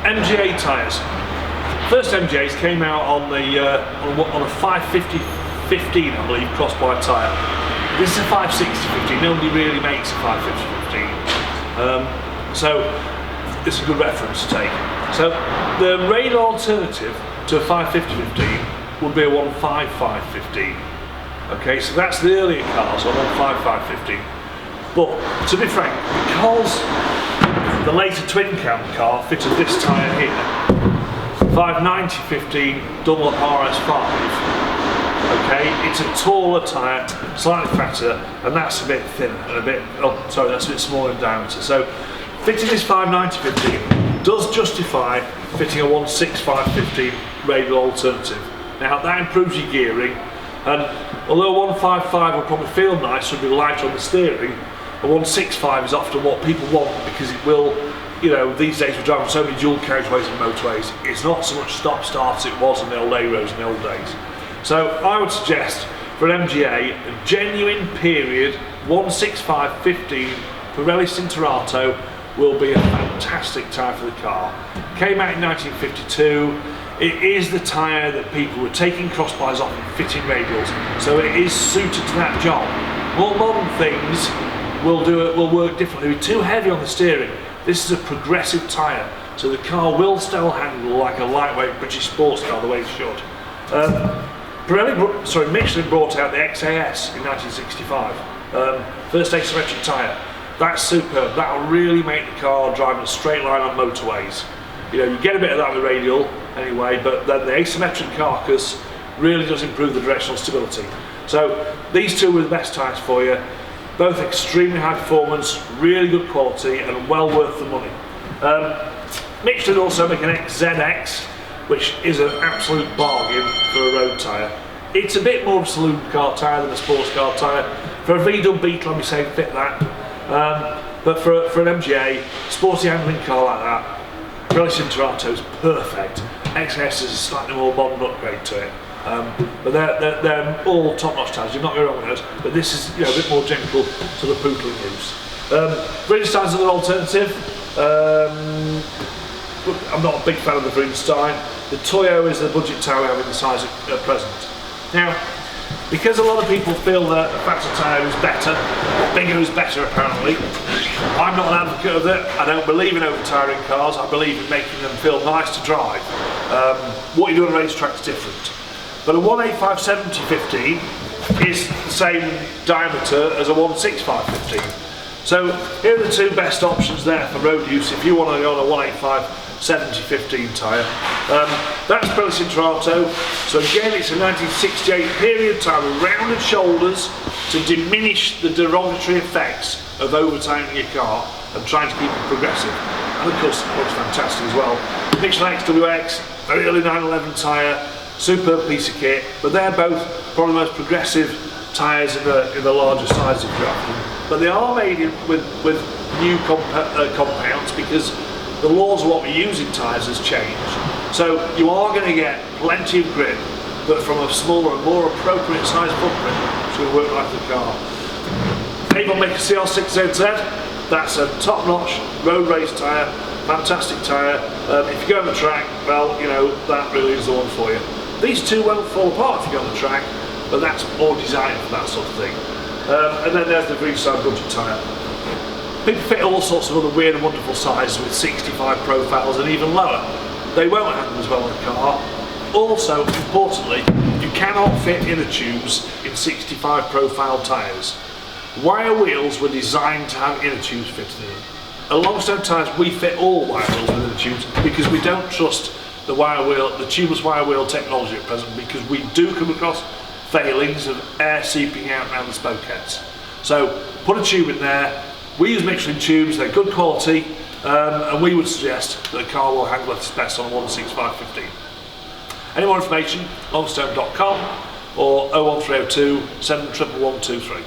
MGA tyres. First MGAs came out on a 550/15, I believe, crossply tyre. This is a 560/15. Nobody really makes a 550/15, so it's a good reference to take. So the radial alternative to a 550/15 would be a 155/15. Okay, so that's the earlier cars on 155/15. But to be frank, because the later twin cam car fitted this tyre here, 590/15 Dougal RS5. Okay, it's a taller tyre, slightly fatter, and that's a bit thinner and that's a bit smaller in diameter. So fitting this 590/15 does justify fitting a 165/15 radial alternative. Now that improves your gearing, and although 155 will probably feel nice and be lighter on the steering, a 165 is often what people want because it will, you know, these days we're driving so many dual carriageways and motorways, it's not so much stop-start as it was in the old A-roads in the old days. So I would suggest for an MGA, a genuine period 165/15 Pirelli Cinturato will be a fantastic tyre for the car. Came out in 1952. It is the tyre that people were taking crossbars off and fitting radials, so it is suited to that job. More modern things will work differently. We're too heavy on the steering. This is a progressive tyre, so the car will still handle like a lightweight British sports car the way it should. Michelin brought out the XAS in 1965. First asymmetric tyre. That's superb. That will really make the car drive in a straight line on motorways. You know, you get a bit of that with radial anyway, but then the asymmetric carcass really does improve the directional stability. So these two were the best tyres for you. Both extremely high performance, really good quality, and well worth the money. Michelin also make an XZX, which is an absolute bargain for a road tyre. It's a bit more of a saloon car tyre than a sports car tyre. For a V-dub Beetle, let me say, fit that. But for an MGA, sporty handling car like that, Pirelli Cinturato is perfect. XS is a slightly more modern upgrade to it. But they're all top-notch tyres, you're not going wrong with those, but this is, you know, a bit more gentle sort of pootling use. Bridgestein's another alternative. I'm not a big fan of the Bridgestein. The Toyo is the budget tyre we have in the size at present. Now, because a lot of people feel that a fatter tyre is better, bigger is better apparently, I'm not an advocate of it. I don't believe in over-tyring cars, I believe in making them feel nice to drive. What you do on a racetrack is different. But a 185/70/15 is the same diameter as a 165/15. So here are the two best options there for road use if you want to go on a 185/70/15 tyre. That's Pirelli Cinturato. So again, it's a 1968 period tyre with rounded shoulders to diminish the derogatory effects of over-timing your car and trying to keep it progressive. And of course, it looks fantastic as well. Michelin XWX, very early 911 tyre. Superb piece of kit, but they're both probably the most progressive tyres in the larger size of them. But they are made with new compounds because the laws of what we use in tyres has changed. So you are going to get plenty of grip, but from a smaller and more appropriate size footprint, which will work like the car. Avon make a CR6ZZ. That's a top-notch road race tyre, fantastic tyre. If you go on the track, well, you know, that really is the one for you. These two won't fall apart if you go on the track, but that's more designed for that sort of thing. And then there's the Bridgestone budget tyre. People fit all sorts of other weird and wonderful sizes with 65 profiles and even lower. They won't handle as well on the car. Also, importantly, you cannot fit inner tubes in 65 profile tyres. Wire wheels were designed to have inner tubes fitted in. At Longstone Tyres, we fit all wire wheels with inner tubes because we don't trust the tubeless wire wheel technology at present, because we do come across failings of air seeping out around the spoke heads. So put a tube in there. We use Michelin tubes, they're good quality, and we would suggest that the car will handle at its best on a 165/15. Any more information, longstone.com or 01302 71123.